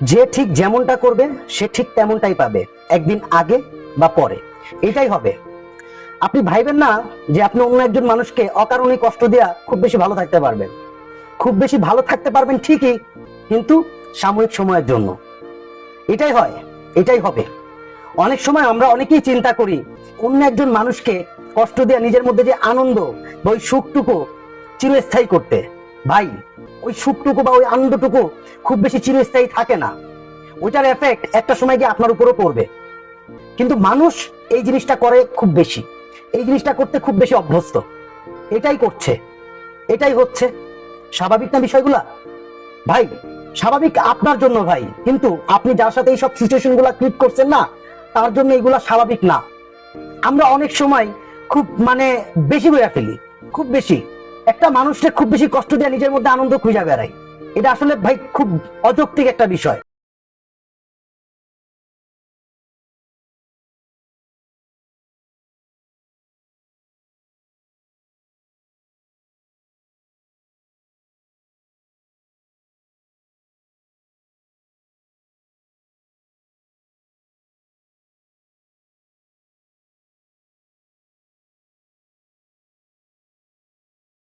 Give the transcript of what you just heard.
যে ঠিক যেমনটা করবে সে ঠিক তেমনটাই পাবে, একদিন আগে বা পরে। এটাই হবে। আপনি ভাইবেন না যে আপনি অন্য একজন মানুষকে অকারণে কষ্ট দেয়া খুব বেশি ভালো থাকতে পারবেন। খুব বেশি ভালো থাকতে পারবেন ঠিকই, কিন্তু সাময়িক সময়ের জন্য। এটাই হয়, এটাই হবে। অনেক সময় আমরা অনেকেই চিন্তা করি অন্য একজন মানুষকে কষ্ট দেয়া নিজের মধ্যে যে আনন্দ বা ওই সুখটুকু চিরস্থায়ী করতে। ভাই, ওই সুখটুকু বা ওই আনন্দটুকু খুব বেশি চিরস্থায়ী থাকে না। ওইটার এফেক্ট একটা সময় গিয়ে আপনার উপরও পড়বে। কিন্তু মানুষ এই জিনিসটা করে খুব বেশি, এই জিনিসটা করতে খুব বেশি অভ্যস্ত। এটাই করছে, এটাই হচ্ছে। স্বাভাবিক না বিষয়গুলা? ভাই, স্বাভাবিক আপনার জন্য ভাই, কিন্তু আপনি যার সাথে এইসব সিচুয়েশন গুলা ক্রিয়েট করছেন না, তার জন্য এগুলা স্বাভাবিক না। আমরা অনেক সময় খুব বেশি করে ফেলি, খুব বেশি। একটা মানুষকে খুব বেশি কষ্ট দিয়ে নিজের মধ্যে আনন্দ খুঁজে বেড়াই। এটা আসলে ভাই খুব অযৌক্তিক একটা বিষয়।